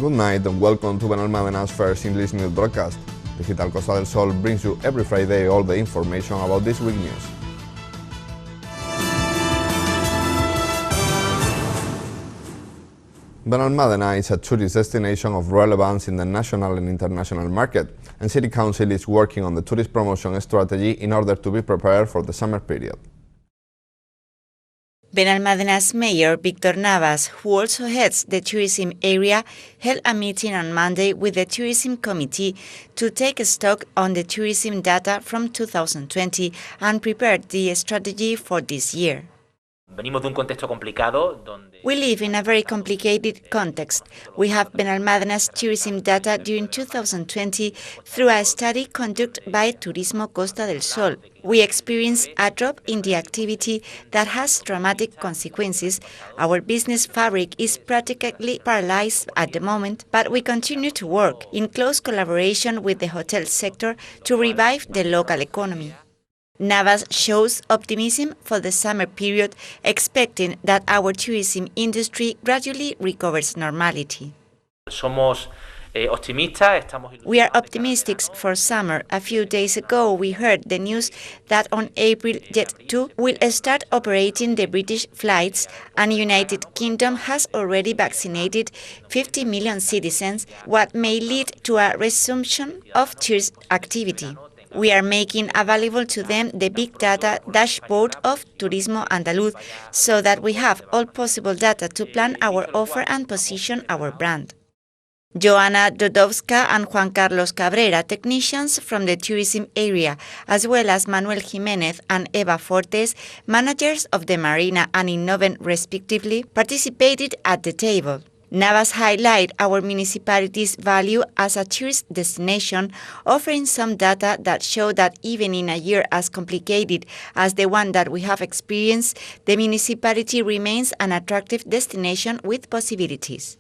Good night and welcome to Benalmádena's first English news broadcast. Digital Costa del Sol brings you every Friday all the information about this week's news. Benalmádena is a tourist destination of relevance in the national and international market, and City Council is working on the tourist promotion strategy in order to be prepared for the summer period. Benalmádena's mayor, Víctor Navas, who also heads the tourism area, held a meeting on Monday with the tourism committee to take stock on the tourism data from 2020 and prepare the strategy for this year. We live in a very complicated context. We have Benalmádena's tourism data during 2020 through a study conducted by Turismo Costa del Sol. We experienced a drop in the activity that has dramatic consequences. Our business fabric is practically paralyzed at the moment, but we continue to work in close collaboration with the hotel sector to revive the local economy. Navas shows optimism for the summer period, expecting that our tourism industry gradually recovers normality. We are optimistic for summer. A few days ago, we heard the news that on April Jet2 will start operating the British flights, and United Kingdom has already vaccinated 50 million citizens, what may lead to a resumption of tourist activity. We are making available to them the big data dashboard of Turismo Andaluz so that we have all possible data to plan our offer and position our brand. Joanna Dodowska and Juan Carlos Cabrera, technicians from the tourism area, as well as Manuel Jimenez and Eva Fortes, managers of the Marina and Innoven respectively, participated at the table. Navas highlight our municipality's value as a tourist destination, offering some data that show that even in a year as complicated as the one that we have experienced, the municipality remains an attractive destination with possibilities.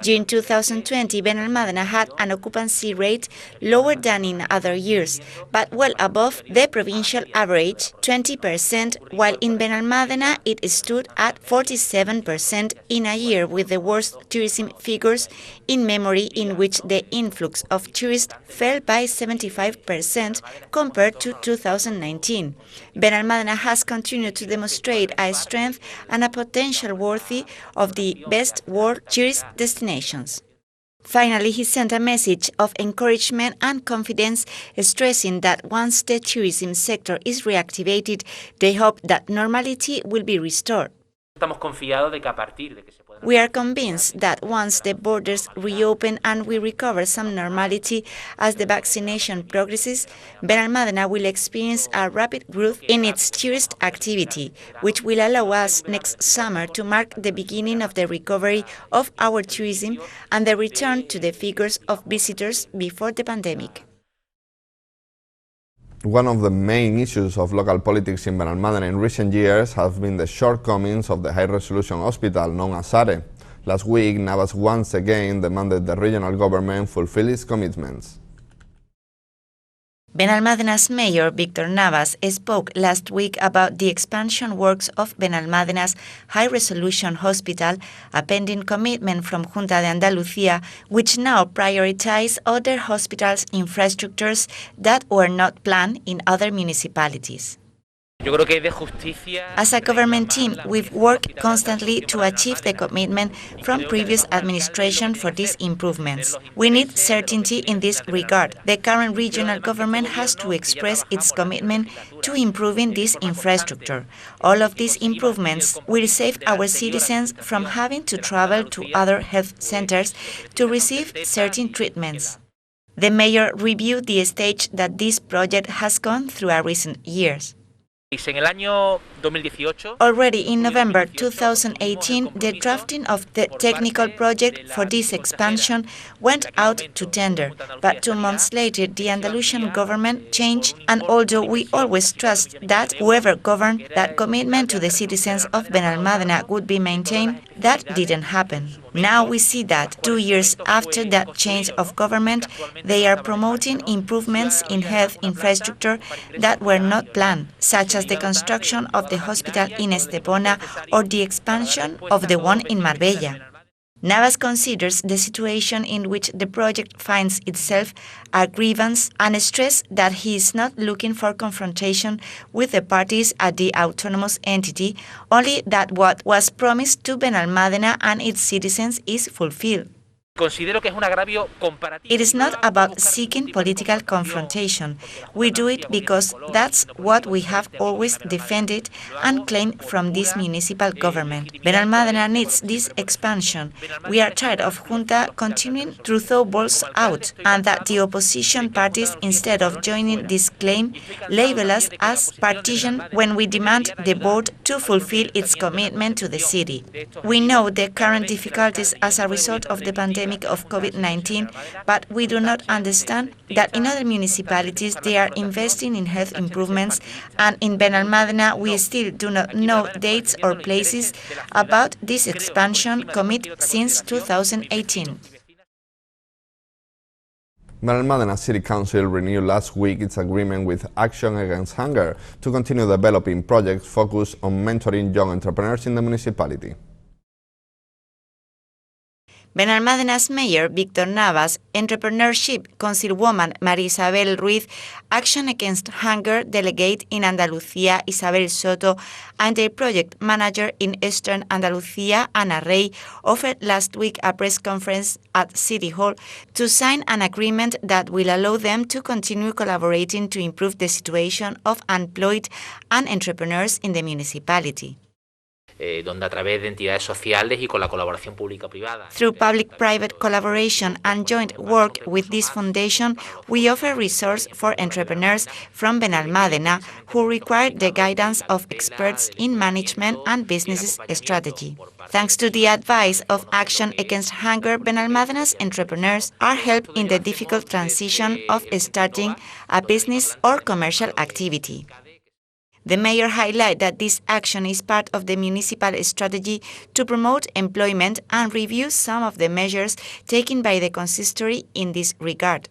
During 2020, Benalmádena had an occupancy rate lower than in other years, but well above the provincial average, 20%, while in Benalmádena it stood at 47% in a year with the worst tourism figures in memory, in which the influx of tourists fell by 75% compared to 2019. Benalmádena has continued to demonstrate a strength and a potential worthy of the best world tourist destinations. Finally, he sent a message of encouragement and confidence, stressing that once the tourism sector is reactivated, they hope that normality will be restored. We are convinced that once the borders reopen and we recover some normality as the vaccination progresses, Benalmádena will experience a rapid growth in its tourist activity, which will allow us next summer to mark the beginning of the recovery of our tourism and the return to the figures of visitors before the pandemic. One of the main issues of local politics in Benalmádena in recent years have been the shortcomings of the high-resolution hospital known as SARE. Last week, Navas once again demanded the regional government fulfill its commitments. Benalmádena's mayor, Víctor Navas, spoke last week about the expansion works of Benalmádena's high-resolution hospital, a pending commitment from Junta de Andalucía, which now prioritize other hospitals' infrastructures that were not planned in other municipalities. As a government team, we've worked constantly to achieve the commitment from previous administration for these improvements. We need certainty in this regard. The current regional government has to express its commitment to improving this infrastructure. All of these improvements will save our citizens from having to travel to other health centers to receive certain treatments. The mayor reviewed the stage that this project has gone through in recent years. Already in November 2018, the drafting of the technical project for this expansion went out to tender, but 2 months later the Andalusian government changed, and although we always trust that whoever governed, that commitment to the citizens of Benalmádena would be maintained, that didn't happen. Now we see that 2 years after that change of government, they are promoting improvements in health infrastructure that were not planned, such as the construction of the hospital in Estepona or the expansion of the one in Marbella. Navas considers the situation in which the project finds itself a grievance and stressed that he is not looking for confrontation with the parties at the autonomous entity, only that what was promised to Benalmádena and its citizens is fulfilled. It is not about seeking political confrontation. We do it because that's what we have always defended and claimed from this municipal government. Benalmádena needs this expansion. We are tired of Junta continuing to throw balls out, and that the opposition parties, instead of joining this claim, label us as partisan when we demand the board to fulfill its commitment to the city. We know the current difficulties as a result of the pandemic of COVID-19, but we do not understand that in other municipalities they are investing in health improvements, and in Benalmádena we still do not know dates or places about this expansion committed since 2018. Benalmádena City Council renewed last week its agreement with Action Against Hunger to continue developing projects focused on mentoring young entrepreneurs in the municipality. Benalmádena's mayor, Víctor Navas, entrepreneurship councilwoman María Isabel Ruiz, Action Against Hunger delegate in Andalucía, Isabel Soto, and their project manager in Eastern Andalucía, Ana Rey, offered last week a press conference at City Hall to sign an agreement that will allow them to continue collaborating to improve the situation of unemployed and entrepreneurs in the municipality. Donde a través de entidades sociales y con la colaboración pública-privada. Through public-private collaboration and joint work with this foundation, we offer resources for entrepreneurs from Benalmádena who require the guidance of experts in management and business strategy. Thanks to the advice of Action Against Hunger, Benalmádena's entrepreneurs are helped in the difficult transition of starting a business or commercial activity. The mayor highlighted that this action is part of the municipal strategy to promote employment and review some of the measures taken by the consistory in this regard.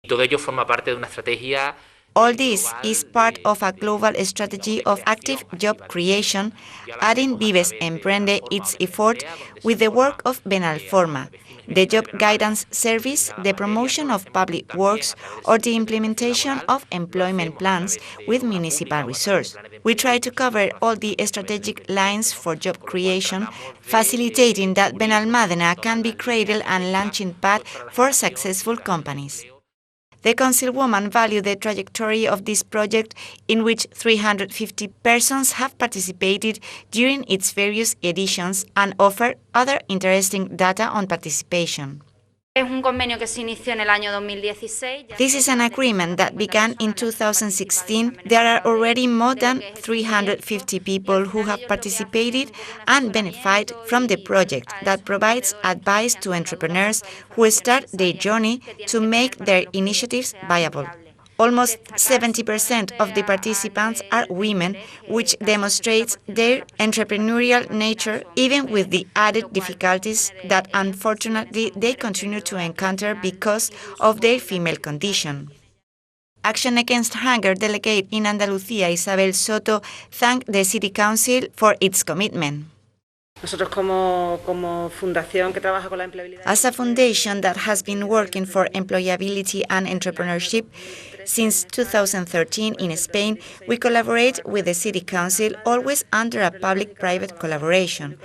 Todo ello forma parte de una estrategia. All this is part of a global strategy of active job creation, adding Vives Emprende its effort with the work of Benalforma, the job guidance service, the promotion of public works, or the implementation of employment plans with municipal resource. We try to cover all the strategic lines for job creation, facilitating that Benalmádena can be cradle and launching pad for successful companies. The councilwoman valued the trajectory of this project, in which 350 persons have participated during its various editions, and offered other interesting data on participation. This is an agreement that began in 2016. There are already more than 350 people who have participated and benefit from the project that provides advice to entrepreneurs who start their journey to make their initiatives viable. Almost 70% of the participants are women, which demonstrates their entrepreneurial nature, even with the added difficulties that unfortunately they continue to encounter because of their female condition. Action Against Hunger delegate in Andalucía, Isabel Soto, thanked the City Council for its commitment. As a foundation that has been working for employability and entrepreneurship since 2013 in Spain, we collaborate with the City Council, always under a public-private collaboration.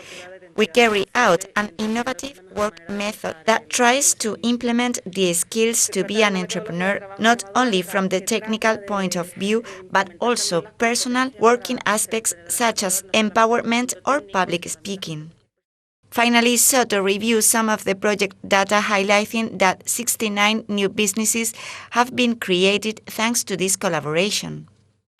We carry out an innovative work method that tries to implement the skills to be an entrepreneur, not only from the technical point of view, but also personal working aspects such as empowerment or public speaking. Finally, Soto reviews some of the project data, highlighting that 69 new businesses have been created thanks to this collaboration.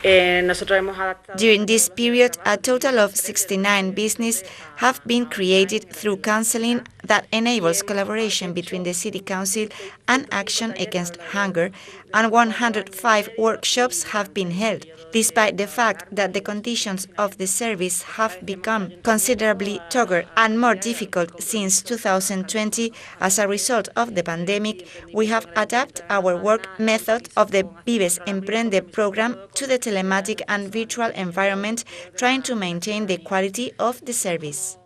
During this period, a total of 69 businesses have been created through counseling that enables collaboration between the City Council and Action Against Hunger, and 105 workshops have been held. Despite the fact that the conditions of the service have become considerably tougher and more difficult since 2020 as a result of the pandemic, we have adapted our work method of the Vives Emprende program to the telematic and virtual environment, trying to maintain the quality of the service.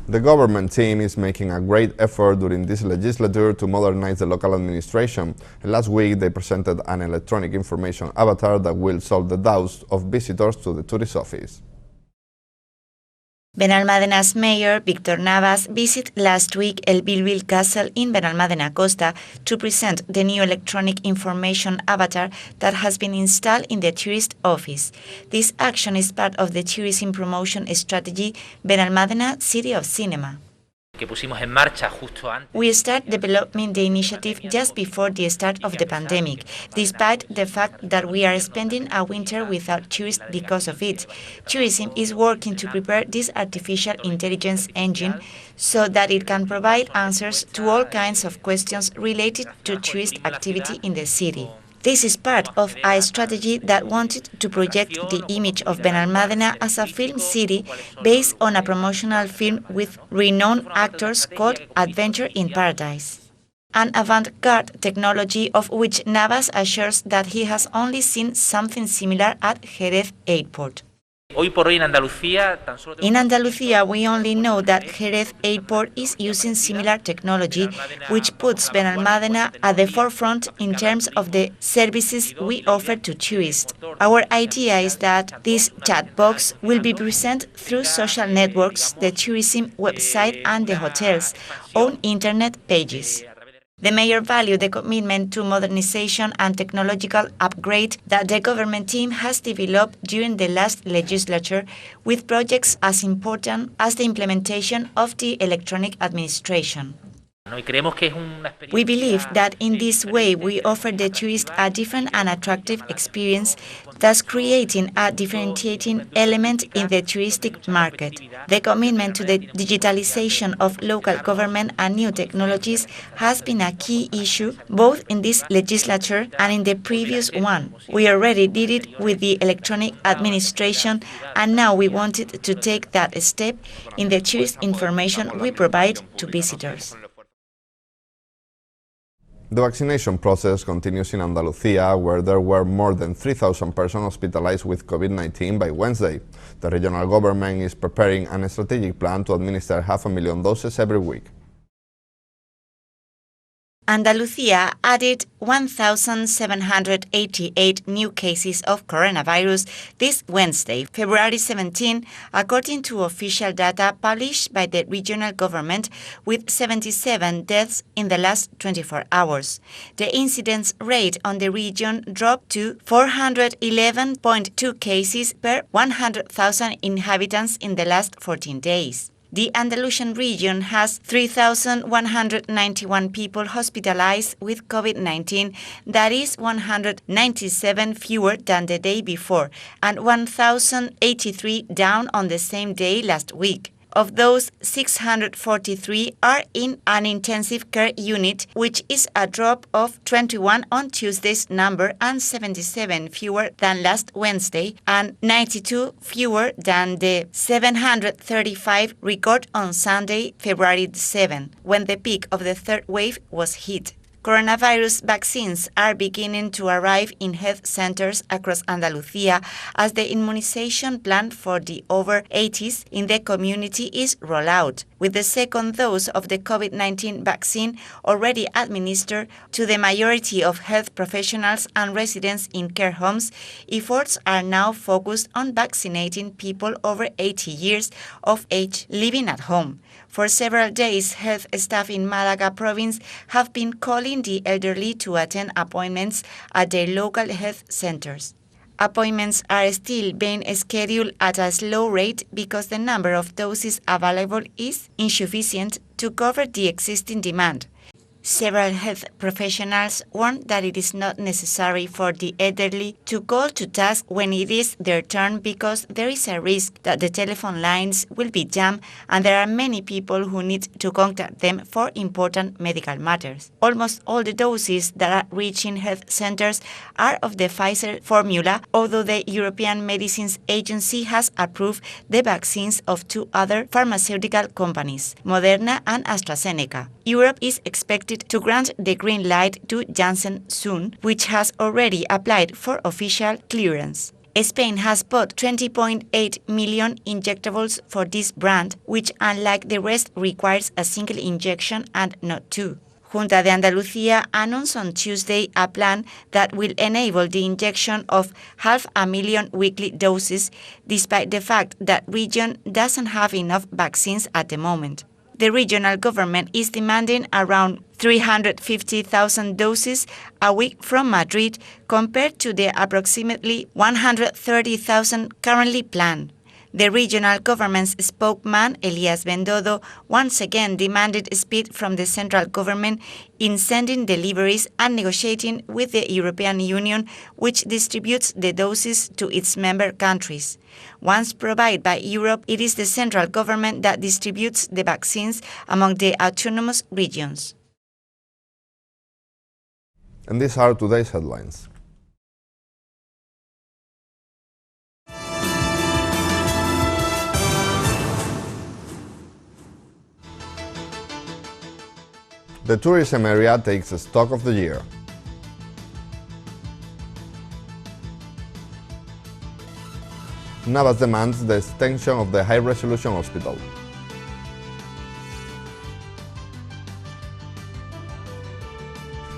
The government team is making a great effort during this legislature to modernize the local administration, and last week they presented an electronic information avatar that will solve the doubts of visitors to the tourist office. Benalmádena's mayor, Víctor Navas, visited last week El Bilbil Castle in Benalmádena Costa to present the new electronic information avatar that has been installed in the tourist office. This action is part of the tourism promotion strategy Benalmádena City of Cinema. Que pusimos en marcha justo antes. We started developing the initiative just before the start of the pandemic, despite the fact that we are spending a winter without tourists because of it. Tourism is working to prepare this artificial intelligence engine so that it can provide answers to all kinds of questions related to tourist activity in the city. This is part of a strategy that wanted to project the image of Benalmádena as a film city based on a promotional film with renowned actors called Adventure in Paradise. An avant-garde technology of which Navas assures that he has only seen something similar at Jerez Airport. Hoy por hoy en Andalucía, tan solo In Andalusia, we only know that Jerez Airport is using similar technology, which puts Benalmádena at the forefront in terms of the services we offer to tourists. Our idea is that this chat box will be present through social networks, the tourism website and the hotel's own internet pages. The mayor valued the commitment to modernization and technological upgrade that the government team has developed during the last legislature, with projects as important as the implementation of the electronic administration. y creemos que es una experiencia. We believe that in this way we offer the tourist a different and attractive experience, thus creating a differentiating element in the touristic market. The commitment to the digitalization of local government and new technologies has been a key issue both in this legislature and in the previous one. We already did it with the electronic administration, and now we wanted to take that step in the tourist information we provide to visitors. The vaccination process continues in Andalusia, where there were more than 3,000 persons hospitalized with COVID-19 by Wednesday. The regional government is preparing a strategic plan to administer 500,000 doses every week. Andalusia added 1,788 new cases of coronavirus this Wednesday, February 17, according to official data published by the regional government, with 77 deaths in the last 24 hours. The incidence rate on the region dropped to 411.2 cases per 100,000 inhabitants in the last 14 days. The Andalusian region has 3,191 people hospitalized with COVID-19, that is 197 fewer than the day before, and 1,083 down on the same day last week. Of those, 643 are in an intensive care unit, which is a drop of 21 on Tuesday's number and 77 fewer than last Wednesday and 92 fewer than the 735 recorded on Sunday, February 7, when the peak of the third wave was hit. Coronavirus vaccines are beginning to arrive in health centers across Andalusia as the immunization plan for the over 80s in the community is rolled out, with the second dose of the COVID-19 vaccine already administered to the majority of health professionals and residents in care homes. Efforts are now focused on vaccinating people over 80 years of age living at home. For several days, health staff in Malaga province have been calling the elderly to attend appointments at their local health centers. Appointments are still being scheduled at a slow rate because the number of doses available is insufficient to cover the existing demand. Several health professionals warn that it is not necessary for the elderly to call to task when it is their turn because there is a risk that the telephone lines will be jammed and there are many people who need to contact them for important medical matters. Almost all the doses that are reaching health centers are of the Pfizer formula, although the European Medicines Agency has approved the vaccines of two other pharmaceutical companies, Moderna and AstraZeneca. Europe is expected to grant the green light to Janssen soon, which has already applied for official clearance. Spain has bought 20.8 million injectables for this brand, which, unlike the rest, requires a single injection and not two. Junta de Andalucía announced on Tuesday a plan that will enable the injection of 500,000 weekly doses, despite the fact that region doesn't have enough vaccines at the moment. The regional government is demanding around 350,000 doses a week from Madrid, compared to the approximately 130,000 currently planned. The regional government's spokesman, Elías Bendodo, once again demanded speed from the central government in sending deliveries and negotiating with the European Union, which distributes the doses to its member countries. Once provided by Europe, it is the central government that distributes the vaccines among the autonomous regions. And these are today's headlines. The tourism area takes stock of the year. Navas demands the extension of the high-resolution hospital.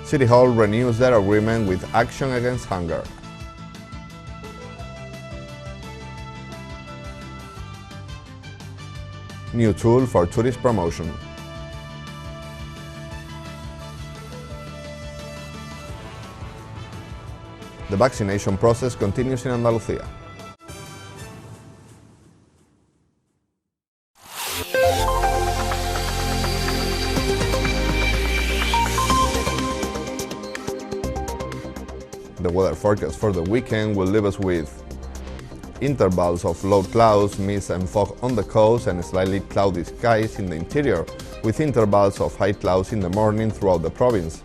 City Hall renews their agreement with Action Against Hunger. New tool for tourist promotion. The vaccination process continues in Andalucía. The weather forecast for the weekend will leave us with intervals of low clouds, mist and fog on the coast, and slightly cloudy skies in the interior, with intervals of high clouds in the morning throughout the province.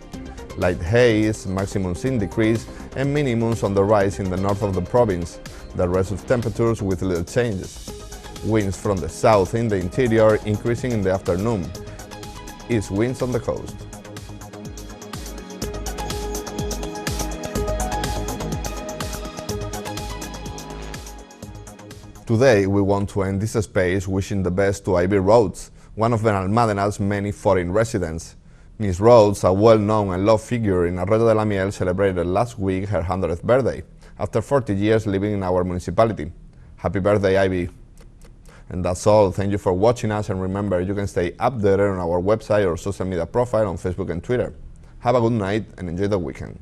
Light haze, maximums in decrease, and minimums on the rise in the north of the province. The rest of temperatures with little changes. Winds from the south in the interior increasing in the afternoon. East winds on the coast. Today we want to end this space wishing the best to Ivy Rhodes, one of Benalmádena's many foreign residents. Miss Rhodes, a well-known and loved figure in Arroyo de la Miel, celebrated last week her 100th birthday, after 40 years living in our municipality. Happy birthday, Ivy! And that's all. Thank you for watching us, and remember, you can stay updated on our website or social media profile on Facebook and Twitter. Have a good night and enjoy the weekend.